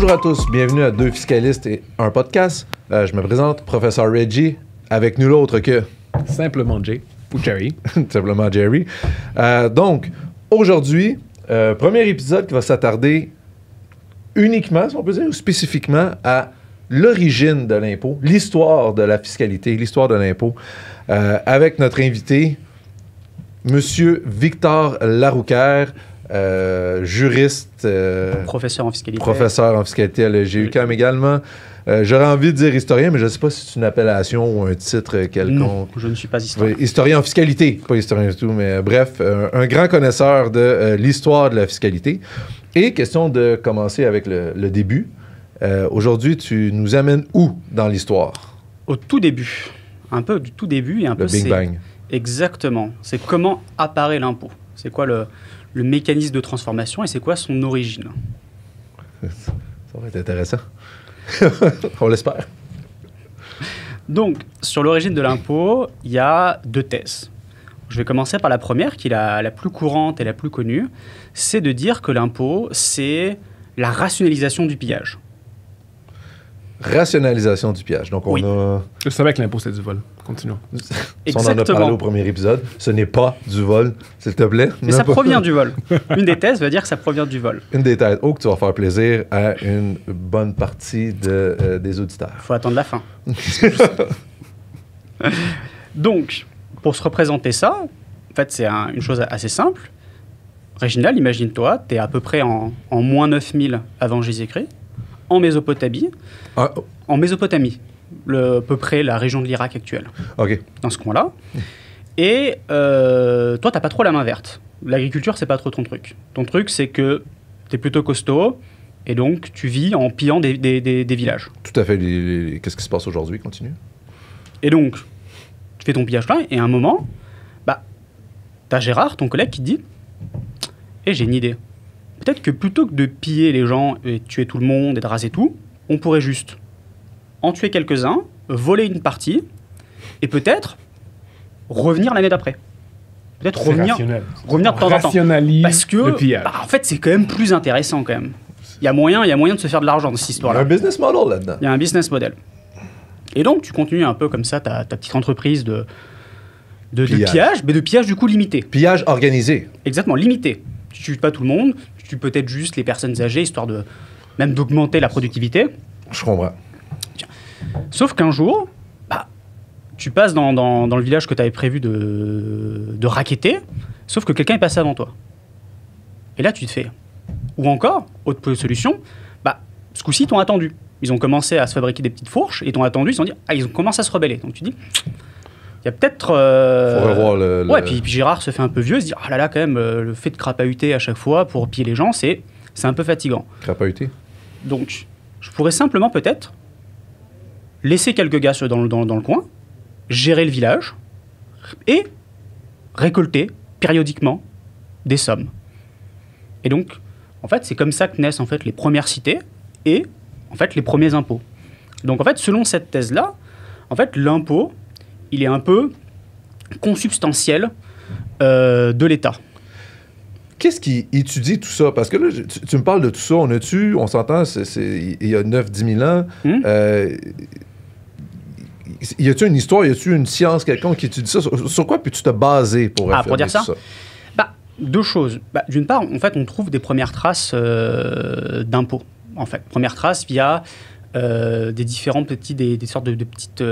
Bonjour à tous, bienvenue à Deux Fiscalistes et un podcast. Je me présente, professeur Reggie, avec nul autre que... Simplement Jay, ou Jerry. Simplement Jerry. Donc, aujourd'hui, premier épisode qui va s'attarder uniquement, si on peut dire, ou spécifiquement à l'origine de l'impôt, l'histoire de la fiscalité, l'histoire de l'impôt, avec notre invité, Monsieur Victor Laroucaire, juriste, professeur en fiscalité. Professeur en fiscalité à l'EGUQAM également. J'aurais envie de dire historien, mais je ne sais pas si c'est une appellation ou un titre quelconque. Non, je ne suis pas historien. Oui, historien en fiscalité, pas historien du tout, mais bref, un grand connaisseur de l'histoire de la fiscalité. Et question de commencer avec le début. Aujourd'hui, tu nous amènes où dans l'histoire? Au tout début. Un peu du tout début et un peu... Le Big Bang. Exactement. C'est comment apparaît l'impôt. C'est quoi le mécanisme de transformation et c'est quoi son origine. Ça va être intéressant. On l'espère. Donc, sur l'origine de l'impôt, il y a deux thèses. Je vais commencer par la première, qui est la plus courante et la plus connue. C'est de dire que l'impôt, c'est la rationalisation du pillage. Rationalisation du pillage. Donc, on Oui. a... Je savais que l'impôt, c'était du vol. Continuons. On en a parlé au premier épisode. Ce n'est pas du vol, s'il te plaît. Mais ça provient du vol. Une des thèses veut dire que ça provient du vol. Une des têtes hautes que tu vas faire plaisir à une bonne partie des auditeurs. Il faut attendre la fin. Donc, pour se représenter ça, en fait, c'est une chose assez simple. Réginald, imagine-toi, tu es à peu près en moins 9000 avant Jésus-Christ, en Mésopotamie. Ah, En Mésopotamie, à peu près la région de l'Irak actuelle, OK. dans ce coin-là. Et toi, tu n'as pas trop la main verte. L'agriculture, c'est pas trop ton truc. Ton truc, c'est que tu es plutôt costaud, et donc tu vis en pillant des villages. Tout à fait. Qu'est-ce qui se passe aujourd'hui? Continue. Et donc, tu fais ton pillage là, et à un moment, t'as Gérard, ton collègue, qui te dit « Eh, j'ai une idée. Peut-être que plutôt que de piller les gens et de tuer tout le monde et de raser tout, on pourrait juste en tuer quelques-uns, voler une partie, et peut-être revenir l'année d'après. Peut-être revenir de temps en temps. Rationalise Parce que, le pillage. en fait, c'est quand même plus intéressant, quand même. Il y a moyen de se faire de l'argent dans cette Il y a histoire-là. un business model là-dedans. Il y a un business model. Et donc, tu continues un peu comme ça ta petite entreprise de pillage, mais de pillage du coup limité. Pillage organisé. Exactement, limité. Tu tues pas tout le monde, tu tues peut-être juste les personnes âgées, histoire de même d'augmenter la productivité. Je comprends. Sauf qu'un jour, tu passes dans le village que tu avais prévu de racketter, sauf que quelqu'un est passé avant toi. Et là, tu te fais... Ou encore, autre solution, ce coup-ci, ils t'ont attendu. Ils ont commencé à se fabriquer des petites fourches, et ils t'ont attendu, ils ont dit, ils ont commencé à se rebeller. Donc tu dis, il y a peut-être... Faut revoir le... Ouais, puis Gérard se fait un peu vieux, il se dit, ah là là, quand même, le fait de crapahuter à chaque fois pour piller les gens, c'est un peu fatigant. Crapahuté. Donc, je pourrais simplement peut-être laisser quelques gars dans le coin, gérer le village, et récolter périodiquement des sommes. Et donc, en fait, c'est comme ça que naissent en fait les premières cités et en fait les premiers impôts. Donc, en fait, selon cette thèse-là, en fait, l'impôt, il est un peu consubstantiel de l'État. Qu'est-ce qui étudie tout ça? Parce que là, tu me parles de tout ça. On s'entend, il y a 9-10 000 ans. Y a-t-il une histoire, y a-t-il une science quelconque qui étudie ça? Sur quoi peux-tu te baser pour affirmer dire ça? tout ça? Deux choses. D'une part, en fait, on trouve des premières traces d'impôts. En fait, premières traces via des différents petits, des sortes de petites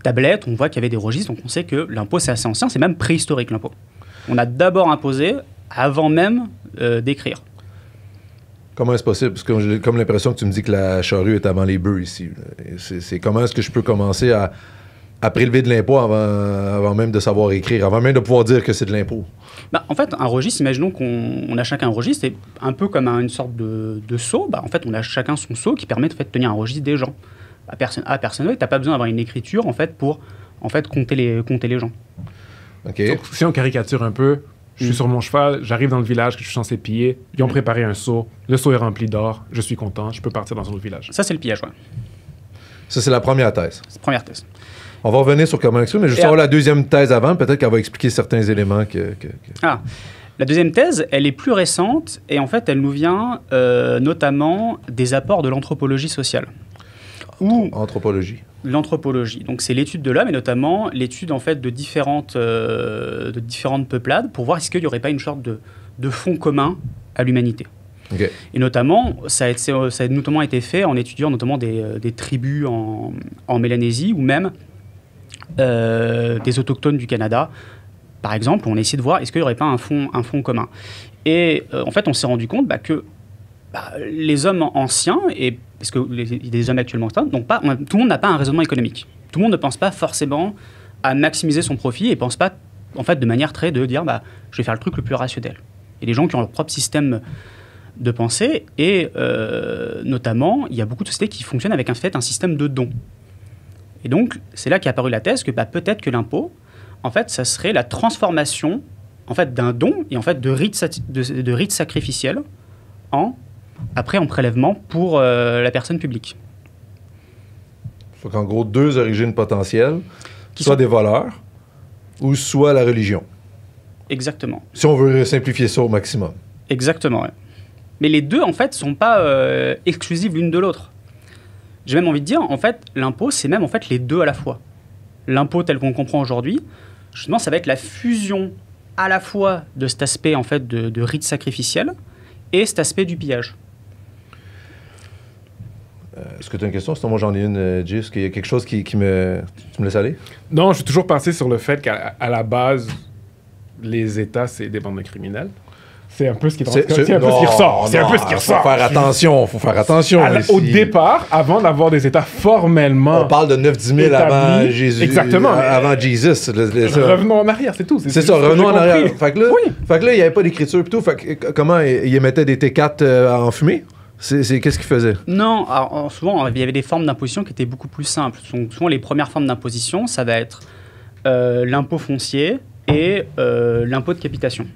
tablettes. On voit qu'il y avait des registres, donc on sait que l'impôt, c'est assez ancien, c'est même préhistorique, l'impôt. On a d'abord imposé avant même d'écrire. Comment est-ce possible? Parce que j'ai comme l'impression que tu me dis que la charrue est avant les bœufs ici. C'est comment est-ce que je peux commencer à prélever de l'impôt avant même de savoir écrire, avant même de pouvoir dire que c'est de l'impôt? En fait, un registre, imaginons qu'on a chacun un registre, c'est un peu comme une sorte de sceau. En fait, on a chacun son sceau qui permet de tenir un registre des gens. Personne, tu n'as pas besoin d'avoir une écriture en fait, pour compter les gens. OK. Donc, si on caricature un peu, je suis sur mon cheval, j'arrive dans le village que je suis censé piller, ils ont préparé un seau, le seau est rempli d'or, je suis content, je peux partir dans un autre village. Ça, c'est le pillage, ouais. Ça, c'est la première thèse. C'est la première thèse. On va revenir sur comment expliquer, mais juste savoir la deuxième thèse avant, peut-être qu'elle va expliquer certains éléments que... La deuxième thèse, elle est plus récente et en fait, elle nous vient notamment des apports de l'anthropologie sociale. Anthropologie. L'anthropologie, donc c'est l'étude de l'homme et notamment l'étude en fait de différentes peuplades pour voir est-ce qu'il n'y aurait pas une sorte de fond commun à l'humanité. OK. Et notamment, ça a notamment été fait en étudiant notamment des tribus en Mélanésie ou même des autochtones du Canada. Par exemple, on a essayé de voir est-ce qu'il n'y aurait pas un fond commun. Et en fait, on s'est rendu compte que les hommes anciens, et parce que les hommes actuellement externes, tout le monde n'a pas un raisonnement économique. Tout le monde ne pense pas forcément à maximiser son profit et ne pense pas en fait, de manière très de dire je vais faire le truc le plus rationnel. Il y a des gens qui ont leur propre système de pensée et notamment, il y a beaucoup de sociétés qui fonctionnent avec un système de dons. Et donc, c'est là qu'est apparue la thèse que peut-être que l'impôt, en fait, ça serait la transformation en fait, d'un don et en fait, de rites sacrificiels après en prélèvement pour la personne publique. Faut qu'en gros, deux origines potentielles, Qui soit sont- des voleurs ou soit la religion. Exactement. Si on veut simplifier ça au maximum. Exactement, ouais. Mais les deux, en fait, sont pas exclusives l'une de l'autre. J'ai même envie de dire, en fait, l'impôt, c'est même en fait les deux à la fois. L'impôt tel qu'on le comprend aujourd'hui, justement, ça va être la fusion à la fois de cet aspect en fait de rite sacrificiel et cet aspect du pillage. Est-ce que tu as une question? Sinon, moi, j'en ai une, Jay. Est-ce qu'il y a quelque chose qui me... Tu me laisses aller? Non, je suis toujours passé sur le fait qu'à la base, les États, c'est des bandes de criminels. C'est un peu ce qui ressort. C'est un peu ce qui ressort. Faut faire attention. Faut faire attention. Au départ, avant d'avoir des États formellement... On parle de 9-10 000 avant établis. Jésus. Exactement. Avant Jesus. Ça. Revenons en arrière, c'est tout. C'est ça, revenons en arrière. Fait que là, Oui. il n'y avait pas d'écriture et tout. Fait que, comment ils émettaient des T4 en fumée? Qu'est-ce qu'ils faisaient? Non, alors, souvent, il y avait des formes d'imposition qui étaient beaucoup plus simples. Donc, souvent, les premières formes d'imposition, ça va être l'impôt foncier et l'impôt de capitation.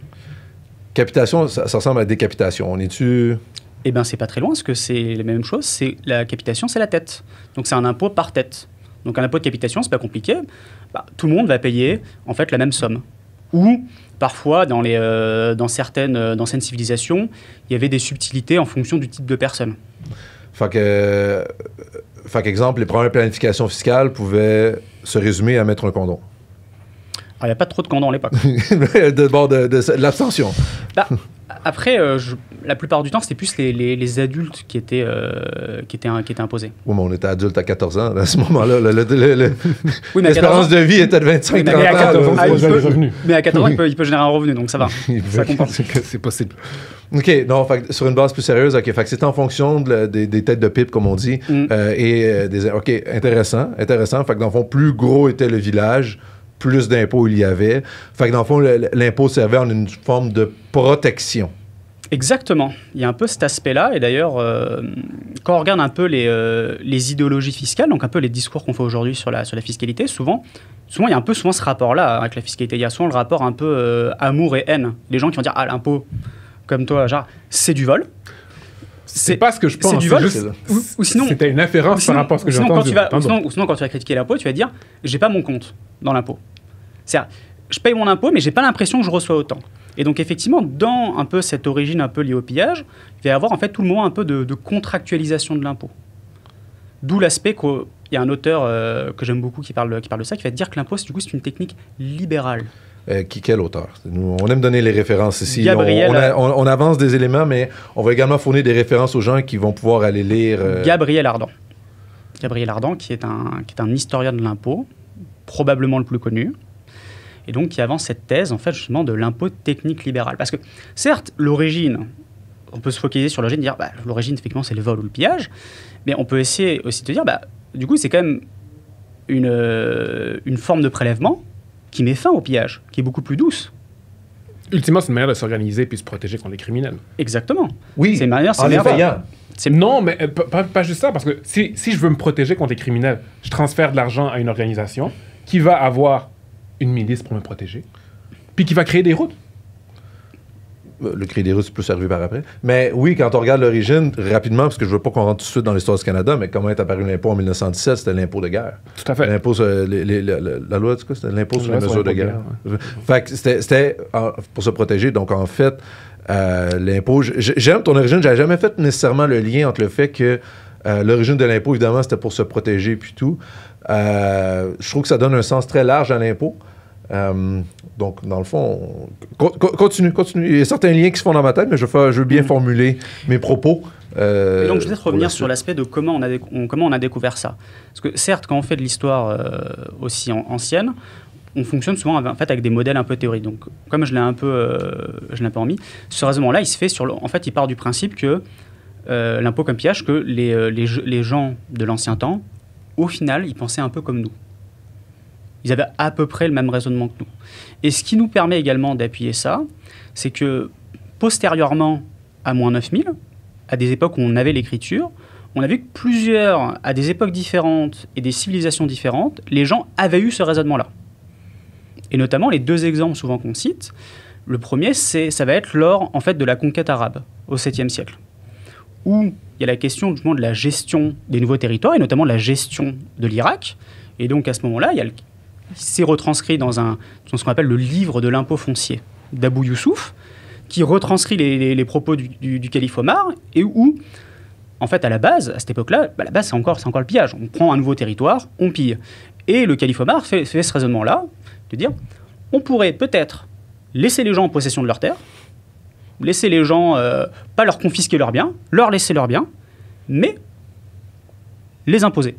Capitation, ça ressemble à décapitation. On est-tu... Eh bien, c'est pas très loin, parce que c'est la même chose. C'est la capitation, c'est la tête. Donc, c'est un impôt par tête. Donc, un impôt de capitation, c'est pas compliqué. Tout le monde va payer, en fait, la même somme. Ou, parfois, dans certaines civilisations, il y avait des subtilités en fonction du type de personne. Fait qu'exemple, les premières planifications fiscales pouvaient se résumer à mettre un condom. Alors, il n'y a pas trop de condom à l'époque. de l'abstention. Après, la plupart du temps, c'était plus les adultes qui étaient imposés. Oui, mais on était adulte à 14 ans. À ce moment-là, Oui, mais à 14 l'espérance ans, de vie était de 25-30 Oui, mais à 14 ans, ans. ah, il il peut- des revenus. mais à 14 ans, il peut générer un revenu, donc ça va. Ça compense. C'est possible. OK, non, fait que sur une base plus sérieuse, OK, fait que c'est en fonction des têtes de pipe, comme on dit, OK, intéressant. Fait que dans le fond, plus gros était le village, plus d'impôts il y avait. Fait que dans le fond, l'impôt servait en une forme de protection. Exactement. Il y a un peu cet aspect-là. Et d'ailleurs, quand on regarde un peu les idéologies fiscales, donc un peu les discours qu'on fait aujourd'hui sur la fiscalité, souvent, il y a un peu ce rapport-là avec la fiscalité. Il y a souvent le rapport un peu amour et haine. Les gens qui vont dire « Ah, l'impôt, comme toi, genre, c'est du vol ». C'est pas ce que je pense. C'est du vol. juste- Ou sinon, C'était une inférence par rapport à ce que j'ai sinon, entendu. sinon, quand tu vas critiquer l'impôt, tu vas dire j'ai pas mon compte dans l'impôt. C'est-à-dire, je paye mon impôt, mais j'ai pas l'impression que je reçois autant. Et donc, effectivement, dans un peu cette origine un peu liée au pillage, il va y avoir en fait tout le moment un peu de contractualisation de l'impôt. D'où l'aspect qu'il y a un auteur que j'aime beaucoup qui parle de ça, qui va te dire que l'impôt, c'est une technique libérale. Quel auteur? On aime donner les références ici. Gabriel, On avance des éléments, mais on va également fournir des références aux gens qui vont pouvoir aller lire... Gabriel Ardan. Gabriel Ardan, qui est un historien de l'impôt, probablement le plus connu, et donc qui avance cette thèse, en fait, justement, de l'impôt de technique libérale. Parce que, certes, l'origine, on peut se focaliser sur l'origine, dire, l'origine, effectivement, c'est le vol ou le pillage, mais on peut essayer aussi de dire, du coup, c'est quand même une forme de prélèvement qui met fin au pillage, qui est beaucoup plus douce. Ultimement, c'est une manière de s'organiser puis se protéger contre les criminels. Exactement. Oui, C'est une manière, c'est en une les manière- payant. Non, mais pas juste ça, parce que si je veux me protéger contre les criminels, je transfère de l'argent à une organisation qui va avoir une milice pour me protéger, puis qui va créer des routes. Le crédit des Russes peut servir par après. Mais oui, quand on regarde l'origine, rapidement, parce que je veux pas qu'on rentre tout de suite dans l'histoire du Canada, mais comment est apparu l'impôt en 1917, c'était l'impôt de guerre. Tout à fait. L'impôt sur, la loi, c'est quoi? C'était l'impôt sur les mesures de guerre. Ouais. Fait que c'était pour se protéger. Donc, en fait, l'impôt... J'aime ton origine. J'avais jamais fait nécessairement le lien entre le fait que l'origine de l'impôt, évidemment, c'était pour se protéger puis tout. Je trouve que ça donne un sens très large à l'impôt. Donc, dans le fond, continue. Il y a certains liens qui se font dans ma tête, mais je veux bien formuler mes propos. Et donc, je vais peut-être revenir sur l'aspect de comment on a découvert ça. Parce que certes, quand on fait de l'histoire aussi ancienne, on fonctionne souvent en fait, avec des modèles un peu théoriques. Donc, comme je l'ai un peu remis, ce raisonnement-là, il se fait en fait, il part du principe que l'impôt comme pillage, que les gens de l'ancien temps, au final, ils pensaient un peu comme nous. Ils avaient à peu près le même raisonnement que nous. Et ce qui nous permet également d'appuyer ça, c'est que postérieurement à moins 9000, à des époques où on avait l'écriture, on a vu que à des époques différentes et des civilisations différentes, les gens avaient eu ce raisonnement-là. Et notamment, les deux exemples souvent qu'on cite, le premier, ça va être lors en fait, de la conquête arabe au 7e siècle, où il y a la question justement de la gestion des nouveaux territoires, et notamment de la gestion de l'Irak. Et donc, à ce moment-là, c'est retranscrit dans ce qu'on appelle le livre de l'impôt foncier d'Abou Youssouf, qui retranscrit les propos du calife Omar, et où, en fait, à la base, à cette époque-là, la base, c'est encore le pillage. On prend un nouveau territoire, on pille. Et le calife Omar fait ce raisonnement-là, de dire, on pourrait peut-être laisser les gens en possession de leurs terres, laisser les gens, pas leur confisquer leurs biens, leur laisser leurs biens, mais les imposer.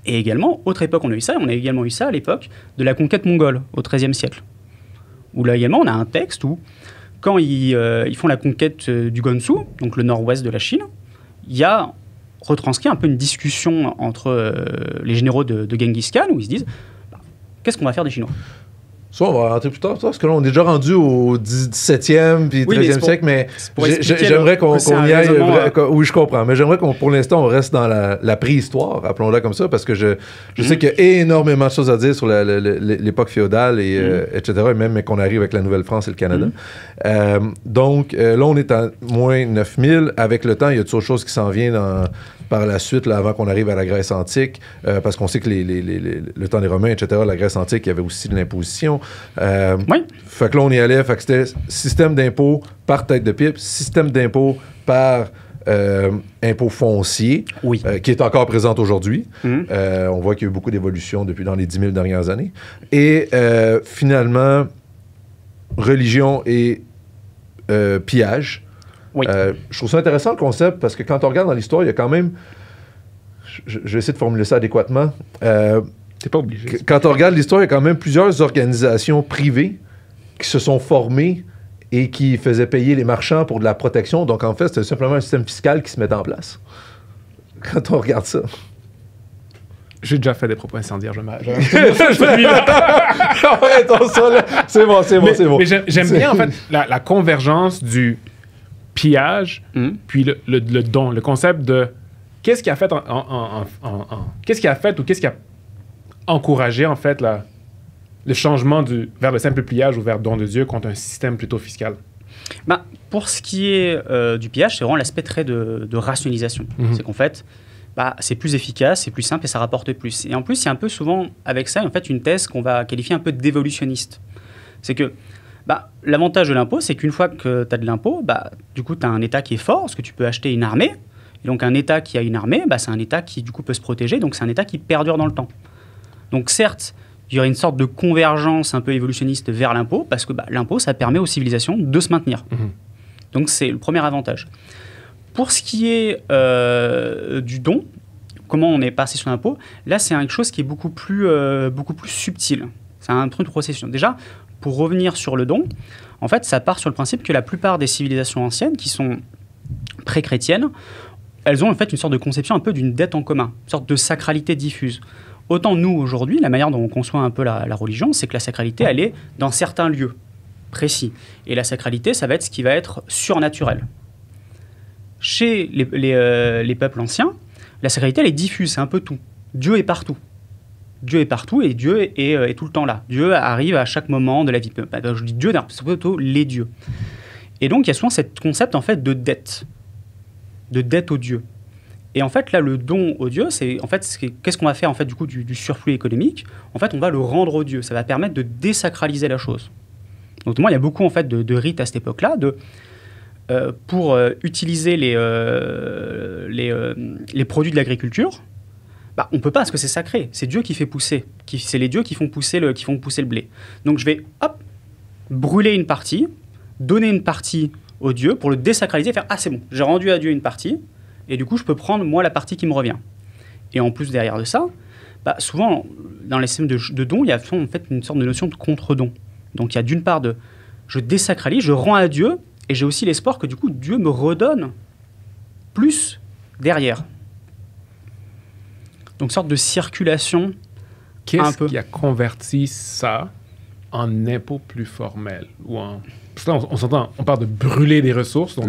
Et également, autre époque, on a également eu ça à l'époque de la conquête mongole, au XIIIe siècle. Où là également, on a un texte où, quand ils font la conquête du Gansu, donc le nord-ouest de la Chine, il y a retranscrit un peu une discussion entre les généraux de Genghis Khan, où ils se disent qu'est-ce qu'on va faire des Chinois ? Ça, on va rentrer plus tard, parce que là, on est déjà rendu au 17e puis 13e siècle, mais j'aimerais qu'on y aille. Oui, je comprends, mais j'aimerais qu'on, pour l'instant, on reste dans la préhistoire, appelons-la comme ça, parce que je sais qu'il y a énormément de choses à dire sur l'époque féodale, etc., et même qu'on arrive avec la Nouvelle-France et le Canada. Donc, là, on est à moins 9000. Avec le temps, il y a toujours chose qui s'en vient par la suite, là, avant qu'on arrive à la Grèce antique, parce qu'on sait que le temps des Romains, etc., la Grèce antique, il y avait aussi de l'imposition. Oui. Fait que là, on y allait. Fait que c'était système d'impôt par tête de pipe, système d'impôt par impôt foncier, qui est encore présent aujourd'hui. On voit qu'il y a eu beaucoup d'évolutions dans les 10 000 dernières années. Et finalement, religion et pillage. Oui. Je trouve ça intéressant le concept parce que quand on regarde dans l'histoire, il y a quand même... Je vais essayer de formuler ça adéquatement. T'es pas obligé. Quand on regarde l'histoire, il y a quand même plusieurs organisations privées qui se sont formées et qui faisaient payer les marchands pour de la protection. Donc, en fait, c'est simplement un système fiscal qui se met en place. Quand on regarde ça. J'ai déjà fait des propos incendiaires, c'est bon. Mais j'aime bien, en fait, la convergence du pillage, puis le don, le concept de qu'est-ce qui a fait qu'est-ce qui a fait ou qu'est-ce qui a encouragé, en fait, le changement vers le simple pillage ou vers don de Dieu contre un système plutôt fiscal? Pour ce qui est du pillage, c'est vraiment l'aspect très de rationalisation. C'est qu'en fait, c'est plus efficace, c'est plus simple et ça rapporte plus. Et en plus, il y a un peu souvent avec ça, en fait, une thèse qu'on va qualifier un peu d'évolutionniste. C'est que l'avantage de l'impôt, c'est qu'une fois que tu as de l'impôt, du coup, tu as un État qui est fort, parce que tu peux acheter une armée. Et donc, un État qui a une armée, c'est un État qui, du coup, peut se protéger. Donc, c'est un État qui perdure dans le temps. Donc, certes, il y aurait une sorte de convergence un peu évolutionniste vers l'impôt, parce que l'impôt, ça permet aux civilisations de se maintenir. Donc, c'est le premier avantage. Pour ce qui est du don, comment on est passé sur l'impôt, là, c'est quelque chose qui est beaucoup plus subtil. C'est un truc de processus. Déjà, pour revenir sur le don, en fait, ça part sur le principe que la plupart des civilisations anciennes, qui sont pré-chrétiennes, elles ont en fait une sorte de conception un peu d'une dette en commun, une sorte de sacralité diffuse. Autant nous, aujourd'hui, la manière dont on conçoit un peu la religion, c'est que la sacralité, elle est dans certains lieux précis. Et la sacralité, ça va être ce qui va être surnaturel. Chez les peuples anciens, la sacralité, elle est diffuse, c'est un peu tout. Dieu est partout. Dieu est partout et Dieu est tout le temps là. Dieu arrive à chaque moment de la vie. Je dis Dieu, c'est plutôt les dieux. Et donc, il y a souvent ce concept, en fait, de dette au Dieu. Et en fait, là, le don au Dieu, c'est, en fait, qu'est-ce qu'on va faire, en fait, du coup, du surplus économique? En fait, on va le rendre au Dieu. Ça va permettre de désacraliser la chose. Notamment, il y a beaucoup, en fait, de rites à cette époque-là, pour utiliser les produits de l'agriculture. On ne peut pas parce que c'est sacré. C'est Dieu qui fait pousser. C'est les dieux qui font pousser le blé. Donc, je vais, brûler une partie, donner une partie au Dieu pour le désacraliser, faire « Ah, c'est bon, j'ai rendu à Dieu une partie, et du coup, je peux prendre, moi, la partie qui me revient. » Et en plus, derrière de ça, souvent, dans les systèmes de dons, il y a en fait une sorte de notion de contre-don. Donc, il y a d'une part je désacralise, je rends à Dieu, et j'ai aussi l'espoir que, du coup, Dieu me redonne plus derrière. Donc, une sorte de circulation. Qu'est-ce qui a converti ça en impôt plus formel Parce que là, on s'entend, on parle de brûler des ressources. Donc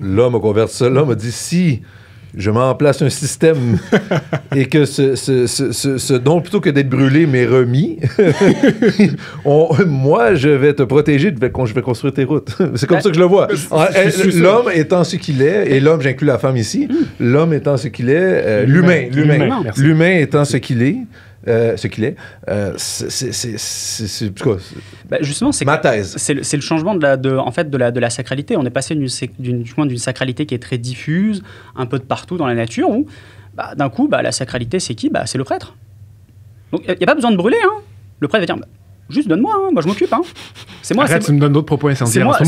L'homme a converti ça. L'homme a dit, si je mets en place un système et que ce don, plutôt que d'être brûlé, m'est remis, moi, je vais te protéger, je vais construire tes routes. C'est comme ça que je le vois. L'homme étant ce qu'il est, et l'homme, j'inclus la femme ici, l'homme étant ce qu'il est, l'humain étant ce qu'il est, justement, ma thèse. C'est le changement de la sacralité. On est passé d'une sacralité qui est très diffuse, un peu de partout dans la nature, où d'un coup, la sacralité, c'est qui? C'est le prêtre. Donc, il n'y a pas besoin de brûler. Hein. Le prêtre va dire, juste donne-moi, moi je m'occupe. Hein. C'est moi. Arrête, tu me donnes d'autres propos incendiaires.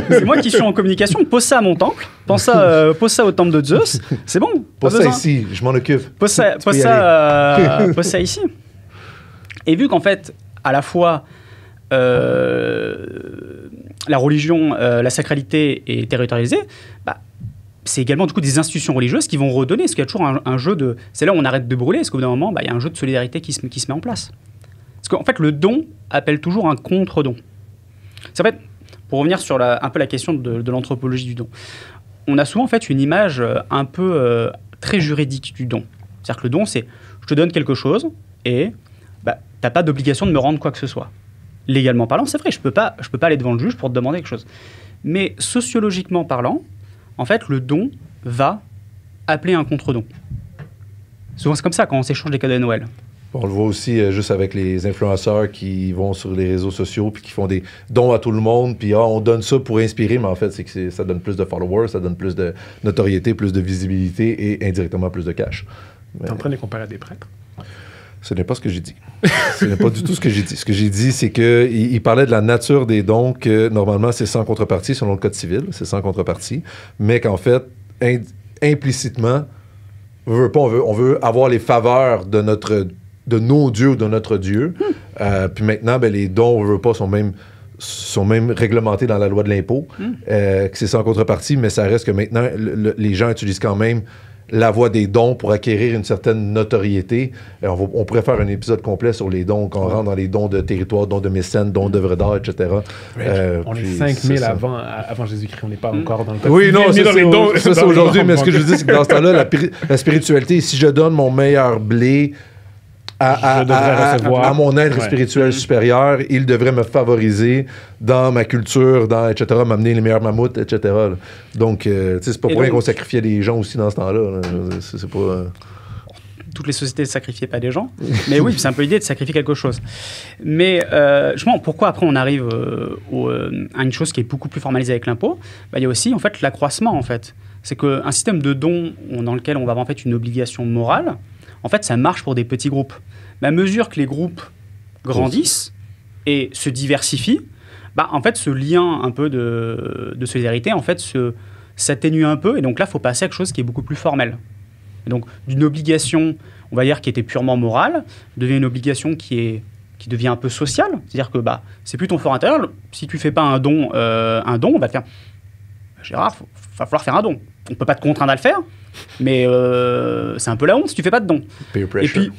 C'est moi qui suis en communication. Pose ça à mon temple. Pose ça au temple de Zeus. C'est bon. Pose ça ici, je m'en occupe. Pose ça ici. Et vu qu'en fait, à la fois, la religion, la sacralité est territorialisée, c'est également du coup des institutions religieuses qui vont redonner. Parce qu'il y a toujours un jeu de... C'est là où on arrête de brûler, parce qu'au bout d'un moment, il y a un jeu de solidarité qui se met en place. Parce qu'en fait, le don appelle toujours un contre-don. C'est en fait, pour revenir sur un peu la question de l'anthropologie du don, on a souvent en fait une image un peu très juridique du don. C'est-à-dire que le don, c'est je te donne quelque chose et tu n'as pas d'obligation de me rendre quoi que ce soit. Légalement parlant, c'est vrai, je peux pas aller devant le juge pour te demander quelque chose. Mais sociologiquement parlant, en fait, le don va appeler un contre-don. Souvent, c'est comme ça quand on s'échange des cadeaux de Noël. On le voit aussi juste avec les influenceurs qui vont sur les réseaux sociaux puis qui font des dons à tout le monde, puis on donne ça pour inspirer, mais en fait, c'est que ça donne plus de followers, ça donne plus de notoriété, plus de visibilité et indirectement plus de cash. T'es en train de les comparer à des prêtres? Ce n'est pas ce que j'ai dit. Ce n'est pas du tout ce que j'ai dit. Ce que j'ai dit, c'est qu'il parlait de la nature des dons, que normalement, c'est sans contrepartie, selon le Code civil, c'est sans contrepartie, mais qu'en fait, implicitement, on veut avoir les faveurs de nos dieux ou de notre Dieu. Puis maintenant, les dons, on veut pas, sont même réglementés dans la loi de l'impôt, que c'est sans contrepartie, mais ça reste que maintenant, les gens utilisent quand même la voie des dons pour acquérir une certaine notoriété. On pourrait faire un épisode complet sur les dons, quand on rentre dans les dons de territoire, dons de mécènes, dons d'œuvres d'art, etc. On est 5000 avant Jésus-Christ, on n'est pas encore dans le code. Oui, non, ça c'est aujourd'hui, mais ce que je veux dire, c'est que dans ce temps-là, la spiritualité, si je donne mon meilleur blé à mon être spirituel supérieur, il devrait me favoriser dans ma culture, etc., m'amener les meilleurs mammouths, etc. Là. Donc, c'est pas pour rien qu'on sacrifiait des gens aussi dans ce temps-là. C'est pas... Toutes les sociétés ne sacrifiaient pas des gens. Mais oui, c'est un peu l'idée de sacrifier quelque chose. Mais justement, pourquoi après on arrive à une chose qui est beaucoup plus formalisée avec l'impôt? Il y a aussi en fait l'accroissement. En fait. C'est qu'un système de dons dans lequel on va avoir en fait une obligation morale, en fait, ça marche pour des petits groupes. Mais à mesure que les groupes grandissent et se diversifient, en fait, ce lien un peu de solidarité, en fait, s'atténue un peu. Et donc là, il faut passer à quelque chose qui est beaucoup plus formel. Et donc, d'une obligation, on va dire, qui était purement morale, devient une obligation qui devient un peu sociale. C'est-à-dire que c'est plus ton fort intérieur. Si tu ne fais pas un don, on va te faire... Gérard, il va falloir faire un don. On ne peut pas te contraindre à le faire, mais c'est un peu la honte si tu ne fais pas de don. Et puis,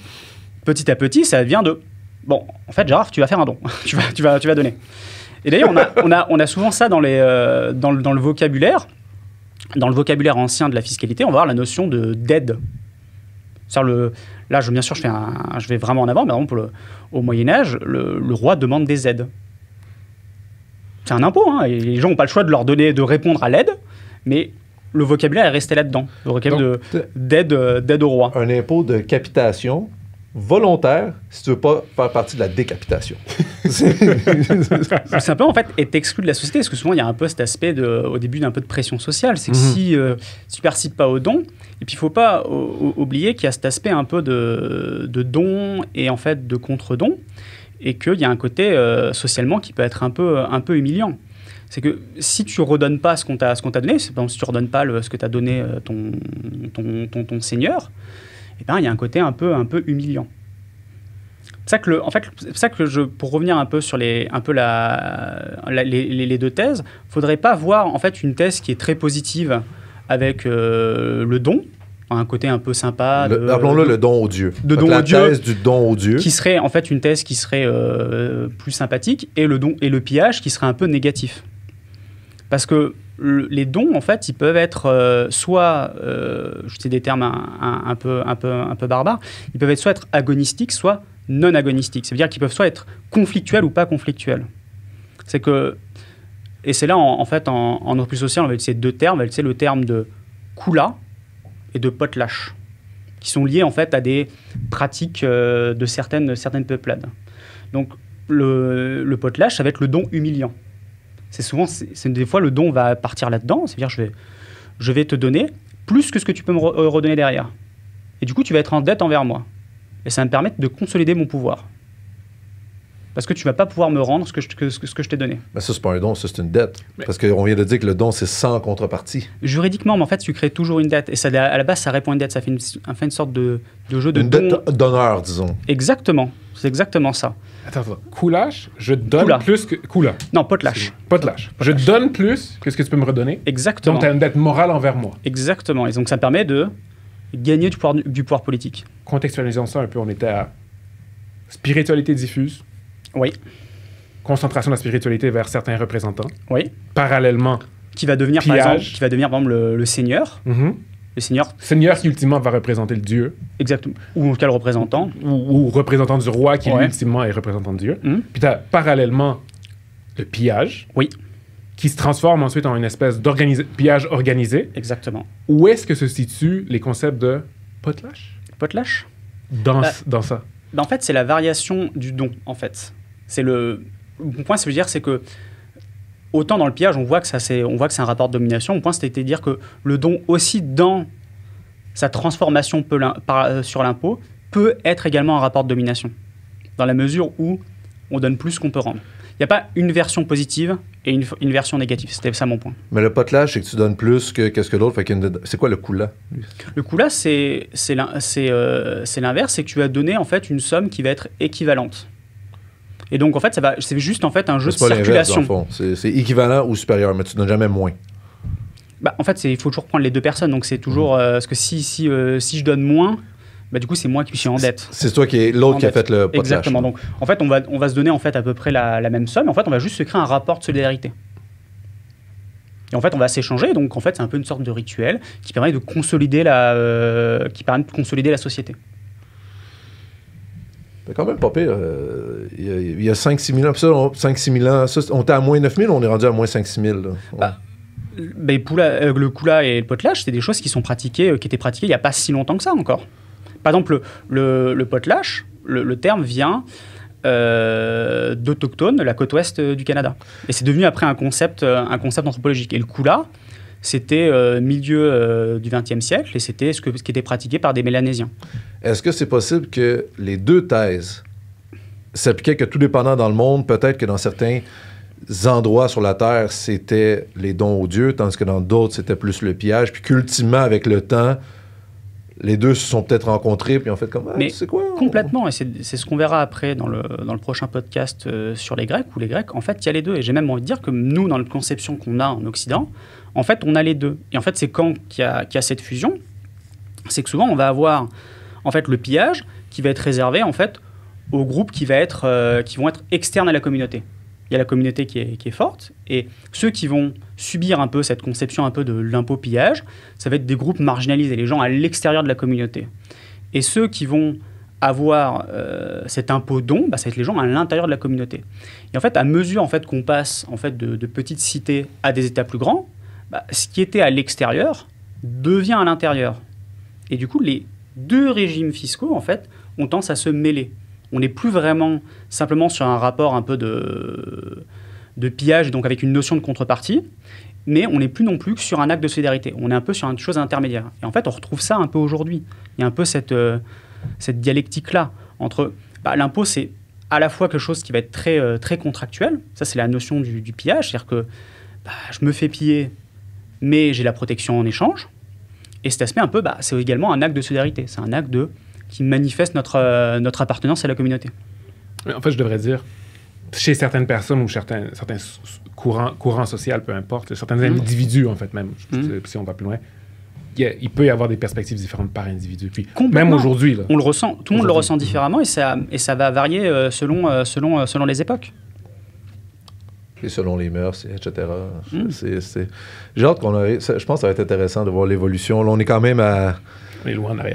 petit à petit, ça devient de... Bon, en fait, Gérard, tu vas faire un don. tu vas donner. Et d'ailleurs, on a souvent ça dans le vocabulaire. Dans le vocabulaire ancien de la fiscalité, on va avoir la notion d'aide. C'est-à-dire Là, bien sûr, je vais vraiment en avant, mais par exemple, au Moyen-Âge, le roi demande des aides. C'est un impôt, hein, et les gens n'ont pas le choix de répondre à l'aide, mais le vocabulaire est resté là-dedans, le vocabulaire d'aide au roi. Un impôt de capitation volontaire si tu veux pas faire partie de la décapitation. Simplement, en fait, être exclu de la société, parce que souvent, il y a un peu cet aspect, au début, d'un peu de pression sociale. C'est que si tu participes pas au don, et puis il faut pas oublier qu'il y a cet aspect un peu de don et en fait de contre-don, et qu'il y a un côté socialement qui peut être un peu humiliant. C'est que si tu redonnes pas ce qu'on t'a donné, c'est par exemple, si tu redonnes pas ce que t'a donné ton seigneur, eh ben, il y a un côté un peu humiliant. C'est ça que pour revenir un peu sur les deux thèses, faudrait pas voir en fait une thèse qui est très positive avec le don, un côté un peu sympa. Appelons-le le don au Dieu. La thèse du don au Dieu. Qui serait en fait une thèse qui serait plus sympathique, et le pillage qui serait un peu négatif. Parce que les dons, en fait, ils peuvent être soit, je sais des termes un peu barbares, ils peuvent soit être agonistiques, soit non agonistiques. Ça veut dire qu'ils peuvent soit être conflictuels ou pas conflictuels. C'est que, et c'est là, en fait, en droit plus social, on va utiliser deux termes. On va utiliser le terme de kula et de potlatch, qui sont liés, en fait, à des pratiques de certaines peuplades. Donc, le potlatch, ça va être le don humiliant. Des fois, le don va partir là-dedans. C'est-à-dire, je vais te donner plus que ce que tu peux me redonner derrière. Et du coup, tu vas être en dette envers moi. Et ça va me permettre de consolider mon pouvoir. Parce que tu ne vas pas pouvoir me rendre ce que je t'ai donné. Mais ça, c'est pas un don, ça, c'est une dette. Parce qu'on vient de dire que le don, c'est sans contrepartie. Juridiquement, mais en fait, tu crées toujours une dette. Et ça, à la base, ça répond à une dette. Ça fait une sorte de jeu de une don. Dette d'honneur, disons. Exactement. C'est exactement ça. Attends. Coulage, je donne plus que... Coula. Non, potlatch. Potlatch. Je donne plus que ce que tu peux me redonner. Exactement. Donc, tu as une dette morale envers moi. Exactement. Et donc, ça permet de gagner du pouvoir politique. Contextualisons ça un peu. On était à spiritualité diffuse. Oui. Concentration de la spiritualité vers certains représentants. Oui. Parallèlement, qui va devenir, par exemple, le seigneur. Mm-hmm. Le seigneur. Seigneur qui, ultimement, va représenter le Dieu. Exactement. Ou en tout cas, le représentant. Ou représentant du roi qui, lui, ultimement, est représentant de Dieu. Mm-hmm. Puis tu as parallèlement le pillage. Oui. Qui se transforme ensuite en une espèce de pillage organisé. Exactement. Où est-ce que se situent les concepts de potlatch? Potlatch? Dans ça. En fait, c'est la variation du don, en fait. Mon point, c'est que autant dans le pillage, on voit que c'est un rapport de domination. Mon point, c'était de dire que le don aussi, dans sa transformation sur l'impôt, peut être également un rapport de domination, dans la mesure où on donne plus qu'on peut rendre. Il n'y a pas une version positive et une version négative. C'était ça mon point. Mais le potlatch, c'est que tu donnes plus qu'est-ce que l'autre. C'est quoi le kula? Le kula, c'est l'inverse, c'est que tu vas donner en fait une somme qui va être équivalente. Et donc, en fait, c'est juste en fait un jeu de circulation. Dans le fond. C'est équivalent ou supérieur, mais tu ne donnes jamais moins. En fait, il faut toujours prendre les deux personnes. Donc, c'est toujours... parce que si je donne moins, du coup, c'est moi qui suis en dette. C'est toi l'autre qui a fait le potlatch. Exactement. Donc, en fait, on va se donner en fait, à peu près la même somme. En fait, on va juste se créer un rapport de solidarité. Et en fait, on va s'échanger. Donc, en fait, c'est un peu une sorte de rituel qui permet de consolider la société. C'est quand même pas pire. Il y a 5-6 000 ans. 5-6 000 ans. Ça, on était à moins 9 000, on est rendu à moins 5-6 000. Le kula et le potlatch, c'est des choses qui étaient pratiquées il n'y a pas si longtemps que ça encore. Par exemple, le potlatch, le terme vient d'Autochtones, de la côte ouest du Canada. Et c'est devenu après un concept anthropologique. Et le kula, c'était milieu du XXe siècle, et c'était ce qui était pratiqué par des Mélanésiens. Est-ce que c'est possible que les deux thèses s'appliquaient que tout dépendant dans le monde, peut-être que dans certains endroits sur la Terre, c'était les dons aux dieux, tandis que dans d'autres, c'était plus le pillage, puis qu'ultimement, avec le temps, les deux se sont peut-être rencontrés, puis ont fait comme, c'est quoi? Complètement, et c'est ce qu'on verra après dans le prochain podcast sur les Grecs, où les Grecs, en fait, il y a les deux. Et j'ai même envie de dire que nous, dans notre conception qu'on a en Occident, en fait, on a les deux. Et en fait, c'est quand qu'il y a cette fusion, c'est que souvent, on va avoir en fait le pillage qui va être réservé en fait aux groupes qui vont être externes à la communauté. Il y a la communauté qui est forte, et ceux qui vont subir un peu cette conception un peu de l'impôt pillage, ça va être des groupes marginalisés, les gens à l'extérieur de la communauté. Et ceux qui vont avoir cet impôt don, ça va être les gens à l'intérieur de la communauté. Et en fait, à mesure qu'on passe de petites cités à des États plus grands, ce qui était à l'extérieur devient à l'intérieur. Et du coup, les deux régimes fiscaux, ont tendance à se mêler. On n'est plus vraiment simplement sur un rapport un peu de pillage, donc avec une notion de contrepartie, mais on n'est plus non plus que sur un acte de solidarité. On est un peu sur une chose intermédiaire. Et en fait, on retrouve ça un peu aujourd'hui. Il y a un peu cette dialectique-là entre l'impôt, c'est à la fois quelque chose qui va être très, très contractuel. Ça, c'est la notion du pillage. C'est-à-dire que je me fais piller, mais j'ai la protection en échange. Et cet aspect, un peu, c'est également un acte de solidarité. C'est un acte qui manifeste notre appartenance à la communauté. En fait, je devrais dire, chez certaines personnes ou certains courants sociaux, peu importe, certains individus, en fait, même, si on va plus loin, il peut y avoir des perspectives différentes par individu. Puis, même aujourd'hui, là, on le ressent, tout le monde le ressent différemment et ça va varier selon les époques. Et selon les mœurs, etc. J'ai hâte qu'on arrive. Je pense que ça va être intéressant de voir l'évolution. Là, on est quand même à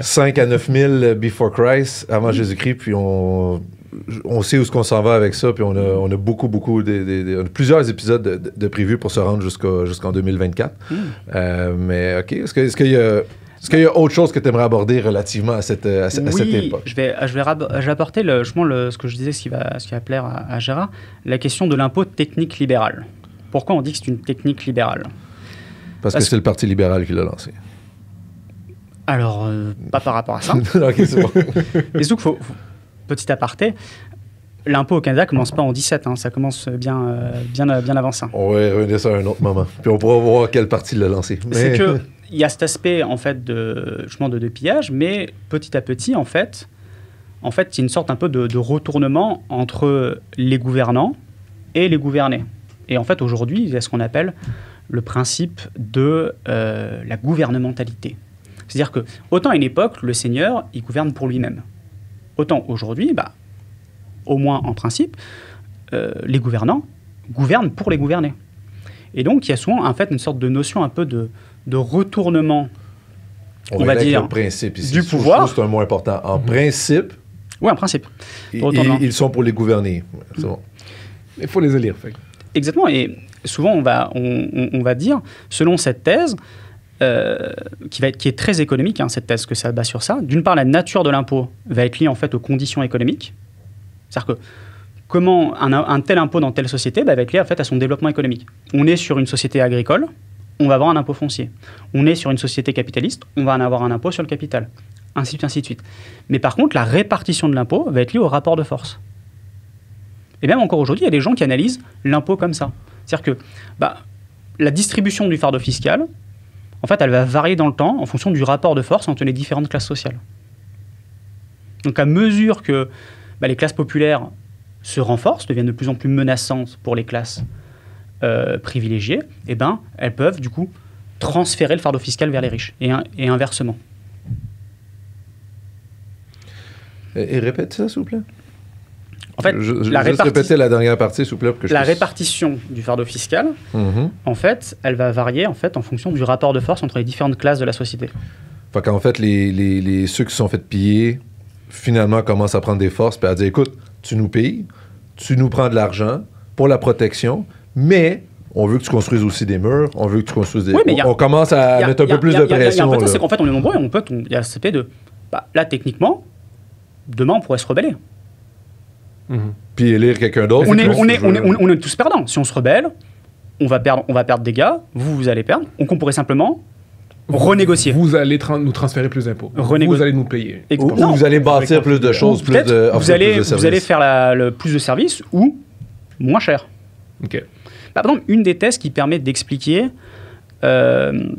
5 à 9 000 before Christ, avant Jésus-Christ, puis on sait où est-ce qu'on s'en va avec ça, puis on a beaucoup, on a plusieurs épisodes de prévus pour se rendre jusqu'en 2024. Mais OK, est-ce qu'il y a autre chose que tu aimerais aborder relativement à cette époque? Je vais apporter ce que je disais, ce qui va plaire à Gérard, la question de l'impôt technique libéral. Pourquoi on dit que c'est une technique libérale? Parce que c'est le Parti libéral qui l'a lancé. Alors, pas par rapport à ça. OK, c'est bon. Et surtout, petit aparté, l'impôt au Canada commence pas en 17, ça commence bien avant ça. On va revenir ça à un autre moment. Puis on pourra voir quel parti l'a lancé. C'est que il y a cet aspect de pillage, mais petit à petit, il y a une sorte un peu de retournement entre les gouvernants et les gouvernés. Et en fait, aujourd'hui, il y a ce qu'on appelle le principe de la gouvernementalité. C'est-à-dire que, autant à une époque, le seigneur, il gouverne pour lui-même. Autant aujourd'hui, au moins en principe, les gouvernants gouvernent pour les gouvernés. Et donc, il y a souvent, une sorte de notion un peu de retournement, on va dire, le principe ici. Du pouvoir. C'est un mot important. En principe, oui, en principe. Ils sont pour les gouverner. C'est bon. Il faut les élire. Exactement. Et souvent, on va dire, selon cette thèse, qui est très économique, cette thèse que ça bat sur ça. D'une part, la nature de l'impôt va être liée aux conditions économiques. C'est-à-dire que comment un tel impôt dans telle société va être lié à son développement économique. On est sur une société agricole, on va avoir un impôt foncier. On est sur une société capitaliste, on va en avoir un impôt sur le capital. Ainsi de suite. Mais par contre, la répartition de l'impôt va être liée au rapport de force. Et même encore aujourd'hui, il y a des gens qui analysent l'impôt comme ça. C'est-à-dire que la distribution du fardeau fiscal, elle va varier dans le temps en fonction du rapport de force entre les différentes classes sociales. Donc à mesure que les classes populaires se renforcent, deviennent de plus en plus menaçantes pour les classes privilégiées, elles peuvent du coup transférer le fardeau fiscal vers les riches et inversement. Et répète ça, s'il vous plaît. En fait, répéter la dernière partie, s'il vous plaît. Pour que répartition du fardeau fiscal, elle va varier en fonction du rapport de force entre les différentes classes de la société. Fait qu'en fait, ceux qui se sont fait piller, finalement, commencent à prendre des forces et à dire, écoute, tu nous payes, tu nous prends de l'argent pour la protection, mais on veut que tu construises aussi des murs, on veut que tu construises des... Oui, on commence à mettre un peu plus de pression. C'est qu'en fait, on est nombreux et il y a cet aspect de... là, techniquement, demain, on pourrait se rebeller. Puis élire quelqu'un d'autre. On est tous perdants. Si on se rebelle, on va perdre des gars, vous allez perdre. Donc on pourrait simplement renégocier. Vous allez nous transférer plus d'impôts. Vous allez nous payer. Ou vous allez bâtir plus de choses, plus de vous allez faire plus de services ou moins cher. OK. Par exemple, une des thèses qui permet d'expliquer le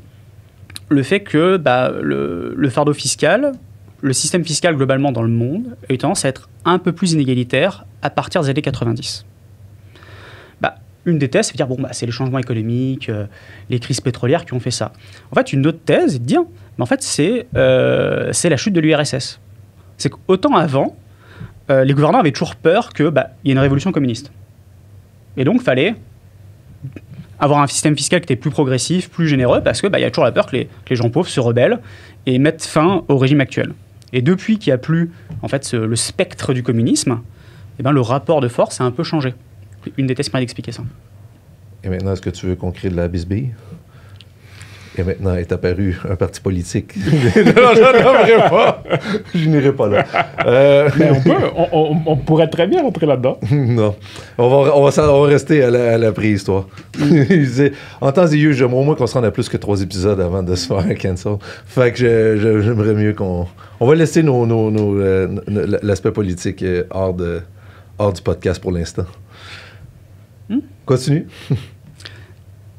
fait que le fardeau fiscal, le système fiscal globalement dans le monde a eu tendance à être un peu plus inégalitaire à partir des années 90. Une des thèses, c'est de dire, c'est les changements économiques, les crises pétrolières qui ont fait ça. En fait, une autre thèse est de dire, c'est la chute de l'URSS. C'est qu'autant avant, les gouvernants avaient toujours peur qu'il y ait une révolution communiste. Et donc, il fallait avoir un système fiscal qui était plus progressif, plus généreux, parce qu'il y a toujours la peur que les gens pauvres se rebellent et mettent fin au régime actuel. Et depuis qu'il n'y a plus en fait, le spectre du communisme, eh ben, le rapport de force a un peu changé. Une des thèses permet d'expliquer ça. Et maintenant, est-ce que tu veux qu'on crée de la bisbille? Et maintenant est apparu un parti politique. Non, je pas. Je n'irai pas là. Mais on pourrait très bien rentrer là-dedans. Non. On va rester à la préhistoire. En temps et lieu, j'aimerais au moins qu'on se rende à plus que 3 épisodes avant de se faire cancel. Fait que j'aimerais mieux qu'on... On va laisser l'aspect politique hors du podcast pour l'instant. Continue.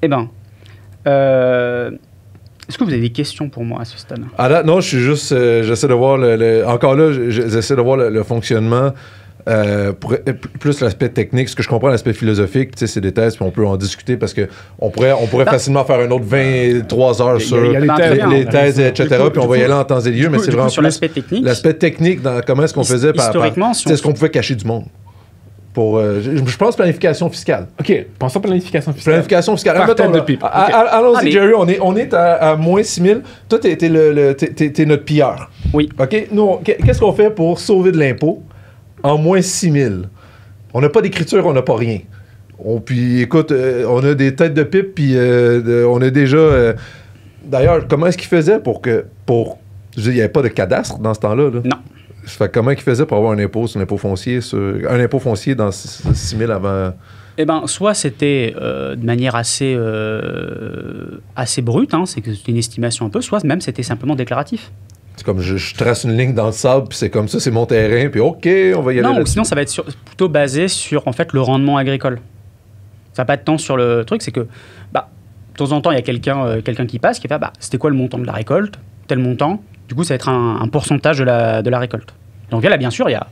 Eh bien... est-ce que vous avez des questions pour moi à ce stade? Ah là, non, je suis juste... j'essaie de voir encore là, j'essaie de voir le fonctionnement, plus l'aspect technique. Ce que je comprends, l'aspect philosophique, tu sais, c'est des thèses, puis on peut en discuter parce qu'on pourrait facilement faire un autre 23 heures sur les thèses, etc., puis on va y aller en temps et lieu, mais c'est vraiment sur l'aspect technique. L'aspect technique, dans comment est-ce qu'on faisait historiquement, est-ce qu'on pouvait cacher du monde? Je pense planification fiscale. OK, pensons planification fiscale. Planification fiscale. Par tête de pipe. Allons-y, Jerry, on est à moins 6 000. Toi, t'es notre pilleur. Oui. OK? Nous, qu'est-ce qu'on fait pour sauver de l'impôt en moins 6 000? On n'a pas d'écriture, on n'a pas rien. Puis, écoute, on a des têtes de pipe, puis on a déjà... D'ailleurs, comment est-ce qu'ils faisaient pour... Je veux dire, il n'y avait pas de cadastre dans ce temps-là, là. Non. Fait comment ils faisaient pour avoir un impôt sur l'impôt foncier, un impôt foncier dans 6 000 avant? Eh bien, soit c'était de manière assez brute, hein, c'est que c'était une estimation un peu, soit même c'était simplement déclaratif. C'est comme je trace une ligne dans le sable, puis c'est comme ça, c'est mon terrain, puis OK, on va y aller. Non, ou sinon ça va être plutôt basé sur en fait le rendement agricole. Ça n'a pas de temps sur le truc, c'est que de temps en temps il y a quelqu'un qui passe qui fait c'était quoi le montant de la récolte, tel montant. Du coup, ça va être un pourcentage de la récolte. Donc là, bien sûr, il y a...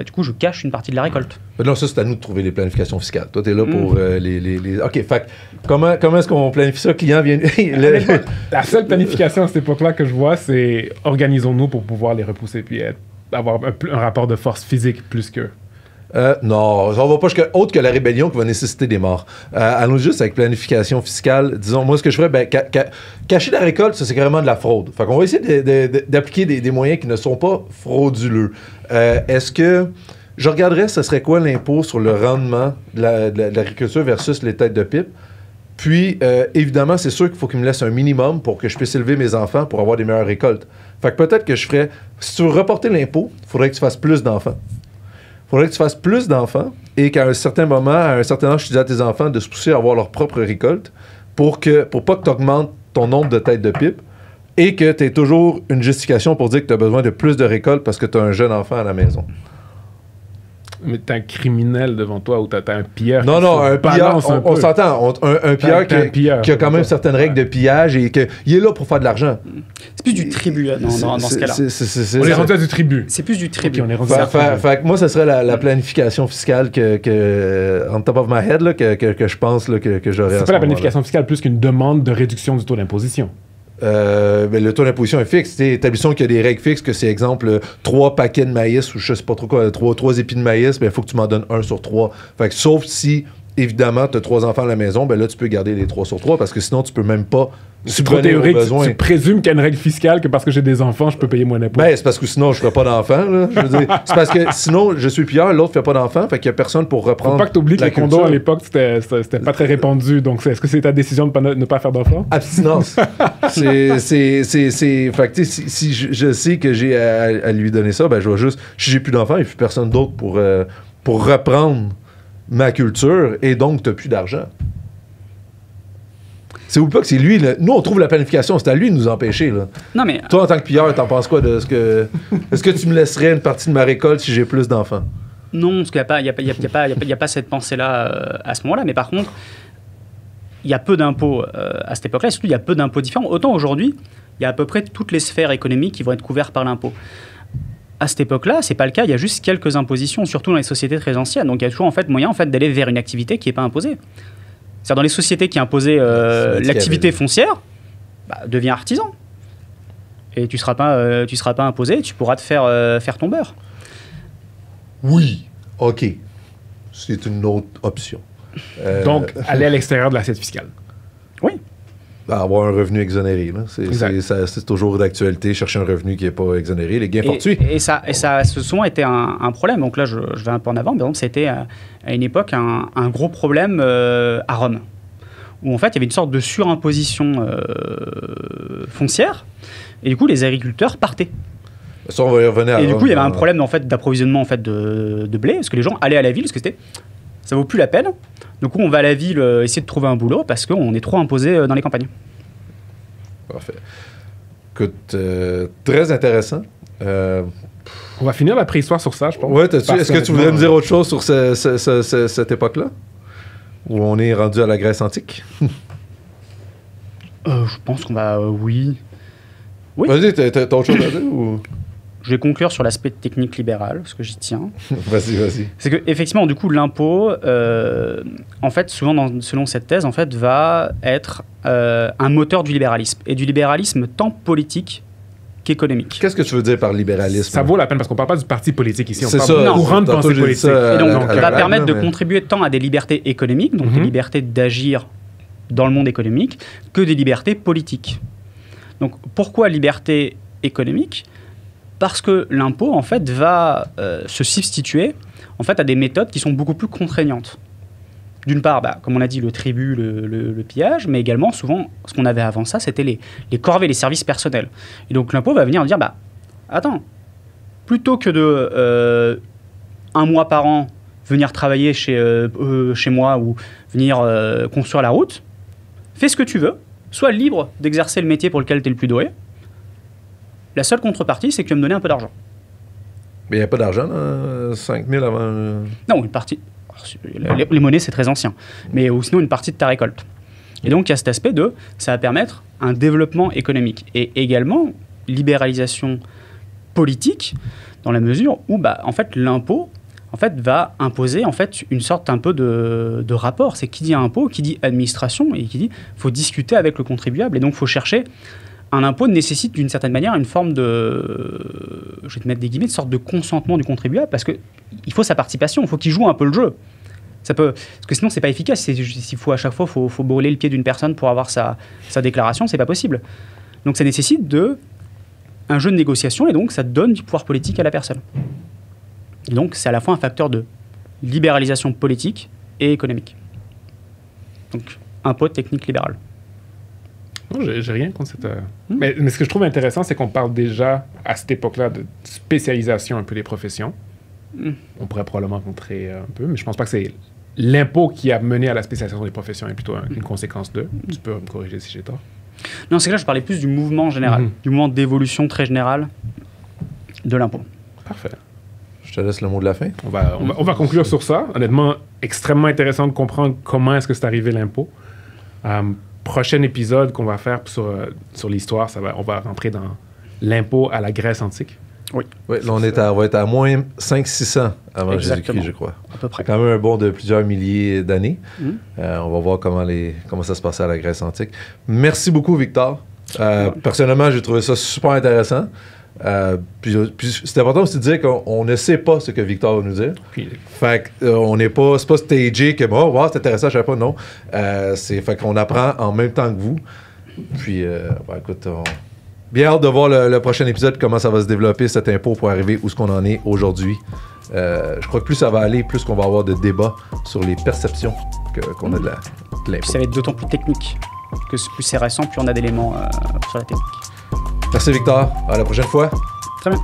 du coup, je cache une partie de la récolte. Mais non, ça, c'est à nous de trouver les planifications fiscales. Toi, tu es là pour les... OK, fait comment est-ce qu'on planifie ça? Le client vient... La seule planification à cette époque-là que je vois, c'est organisons-nous pour pouvoir les repousser puis avoir un rapport de force physique plus que... non, on va pas autre que la rébellion qui va nécessiter des morts. Allons juste avec planification fiscale. Disons, moi, ce que je ferais, cacher la récolte, ça, c'est carrément de la fraude. Fait qu'on va essayer d'appliquer des moyens qui ne sont pas frauduleux. Est-ce que je regarderais, ce serait quoi l'impôt sur le rendement de l'agriculture versus les têtes de pipe? Puis, évidemment, c'est sûr qu'il faut qu'il me laisse un minimum pour que je puisse élever mes enfants pour avoir des meilleures récoltes. Fait que peut-être que je ferais... Si tu veux reporter l'impôt, il faudrait que tu fasses plus d'enfants. Il faudrait que tu fasses plus d'enfants et qu'à un certain moment, à un certain âge, tu dis à tes enfants de se pousser à avoir leur propre récolte pour pas que tu augmentes ton nombre de têtes de pipe et que tu aies toujours une justification pour dire que tu as besoin de plus de récoltes parce que tu as un jeune enfant à la maison. Mais t'as un criminel devant toi ou t'as un pilleur. Non, un pilleur, on s'entend. Un pilleur qui a quand même certaines règles de pillage et qu'il est là pour faire de l'argent. C'est plus du tribut dans ce cas-là. On est rendu à du tribut. C'est plus du tribut. Okay, on est rendu à fait que moi, ce serait la planification fiscale on top of my head, là, que je pense là, que j'aurais. C'est pas la planification fiscale plus qu'une demande de réduction du taux d'imposition. Le taux d'imposition est fixe. Établissons qu'il y a des règles fixes, que c'est exemple 3 paquets de maïs ou je sais pas trop quoi, 3 épis de maïs, il faut que tu m'en donnes 1 sur 3. Fait que, sauf si, évidemment, tu as 3 enfants à la maison, là, tu peux garder les 3 sur 3 parce que sinon, tu peux même pas subvenir aux besoins. Tu présumes qu'il y a une règle fiscale que parce que j'ai des enfants, je peux payer moins d'impôts. C'est parce que sinon, je ferais pas d'enfants. Je veux dire, c'est parce que sinon, je suis pilleur, l'autre fait pas d'enfants, fait qu'il y a personne pour reprendre. Faut pas que tu oublies que les condos à l'époque, c'était pas très répandu. Donc, est-ce que c'est ta décision de ne pas faire d'enfants? Abstinence. Fait que, si je sais que j'ai à lui donner ça, je vais juste. Si j'ai plus d'enfants, il n'y a plus personne d'autre pour reprendre ma culture et donc tu n'as plus d'argent. C'est ou pas que c'est lui, là. Nous, on trouve la planification, c'est à lui de nous empêcher. Là. Non, mais... Toi, en tant que pilleur, t'en penses quoi de ce que... Est-ce que tu me laisserais une partie de ma récolte si j'ai plus d'enfants? Non, parce qu'il n'y a pas cette pensée-là à ce moment-là. Mais par contre, il y a peu d'impôts à cette époque-là. Et surtout, il y a peu d'impôts différents. Autant aujourd'hui, il y a à peu près toutes les sphères économiques qui vont être couvertes par l'impôt. À cette époque-là, c'est pas le cas. Il y a juste quelques impositions, surtout dans les sociétés très anciennes. Donc, il y a toujours moyen d'aller vers une activité qui n'est pas imposée. C'est-à-dire dans les sociétés qui imposaient l'activité foncière, deviens artisan. Et tu seras pas imposé, tu pourras te faire ton beurre. Oui, OK. C'est une autre option. Donc, aller à l'extérieur de l'assiette fiscale. Oui. avoir un revenu exonéré. Là. Exact. C'est toujours d'actualité, chercher un revenu qui n'est pas exonéré. Les gains fortuits. Et ça a souvent été un problème. Donc là, je vais un peu en avant. Par exemple, c'était à une époque un gros problème à Rome, où en fait, il y avait une sorte de surimposition foncière. Et du coup, les agriculteurs partaient. Ça, on va y revenir à Et du Rome, coup, il y avait un problème en fait, d'approvisionnement en fait, de blé, parce que les gens allaient à la ville, parce que ça vaut plus la peine. Du coup, on va à la ville essayer de trouver un boulot, parce qu'on est trop imposé dans les campagnes. Parfait. Écoute, très intéressant. On va finir la préhistoire sur ça, je pense. Ouais, est-ce que tu voudrais me dire autre chose sur cette époque-là? Où on est rendu à la Grèce antique? Je pense qu'on va... oui. Oui. Vas-y, t'as autre chose à dire? Ou... Je vais conclure sur l'aspect technique libéral, parce que j'y tiens. Vas-y. C'est que effectivement, du coup, l'impôt, en fait, souvent, selon cette thèse, en fait, va être un moteur du libéralisme. Et du libéralisme tant politique qu'économique. Qu'est-ce que tu veux dire par libéralisme? Ça vaut la peine, parce qu'on ne parle pas du parti politique ici. On C'est parle ça. du courant de pensée politique. Et donc, à ça va la permettre de mais- contribuer tant à des libertés économiques, donc des libertés d'agir dans le monde économique, que des libertés politiques. Donc, pourquoi liberté économique? Parce que l'impôt, en fait, va se substituer en fait, à des méthodes qui sont beaucoup plus contraignantes. D'une part, comme on a dit, le tribut, le pillage, mais également, souvent, ce qu'on avait avant ça, c'était les corvées, les services personnels. Et donc, l'impôt va venir dire, attends, plutôt que de un mois par an venir travailler chez moi ou venir construire la route, fais ce que tu veux, sois libre d'exercer le métier pour lequel tu es le plus doué. La seule contrepartie, c'est que tu vas me donner un peu d'argent. Mais il n'y a pas d'argent, 5 000 avant... Non, une partie... Les monnaies, c'est très ancien. Mais ou sinon, une partie de ta récolte. Et donc, il y a cet aspect ça va permettre un développement économique. Et également, libéralisation politique, dans la mesure où, en fait, l'impôt va imposer en fait, une sorte un peu de rapport. C'est qui dit impôt, qui dit administration, et qui dit faut discuter avec le contribuable. Et donc, il faut chercher... Un impôt nécessite d'une certaine manière une forme de, je vais te mettre des guillemets, de sorte de consentement du contribuable, parce qu'il faut sa participation, il faut qu'il joue un peu le jeu. Parce que sinon, c'est pas efficace. S'il faut à chaque fois, faut brûler le pied d'une personne pour avoir sa déclaration, c'est pas possible. Donc ça nécessite un jeu de négociation, et donc ça donne du pouvoir politique à la personne. Et donc c'est à la fois un facteur de libéralisation politique et économique. Donc impôt technique libérale. Non, j'ai rien contre cette... Mais ce que je trouve intéressant, c'est qu'on parle déjà, à cette époque-là, de spécialisation un peu des professions. On pourrait probablement montrer un peu, mais je pense pas que c'est l'impôt qui a mené à la spécialisation des professions, est plutôt une conséquence d'eux. Tu peux me corriger si j'ai tort. Non, c'est que là, je parlais plus du mouvement général, du mouvement d'évolution très général de l'impôt. Parfait. Je te laisse le mot de la fin. On va conclure sur ça. Honnêtement, extrêmement intéressant de comprendre comment est-ce que c'est arrivé l'impôt. Prochain épisode qu'on va faire sur l'histoire, on va rentrer dans l'impôt à la Grèce antique. Oui, là, on va être à moins 500-600 avant Exactement. Jésus-Christ, je crois. À peu près. C'est quand même un bond de plusieurs milliers d'années. On va voir comment ça se passait à la Grèce antique. Merci beaucoup, Victor. Personnellement, j'ai trouvé ça super intéressant. Puis c'est important aussi de dire qu'on ne sait pas ce que Victor va nous dire. Fait qu'on n'est pas, c'est pas stagé que wow, c'est intéressant, je savais pas, non. Fait qu'on apprend en même temps que vous. Puis, écoute, bien hâte de voir le prochain épisode, comment ça va se développer cet impôt pour arriver où ce qu'on en est aujourd'hui. Je crois que plus ça va aller, plus qu'on va avoir de débats sur les perceptions qu'on a de l'impôt. Puis ça va être d'autant plus technique que plus c'est récent, plus on a d'éléments sur la technique. Merci Victor, à la prochaine fois. Très bien.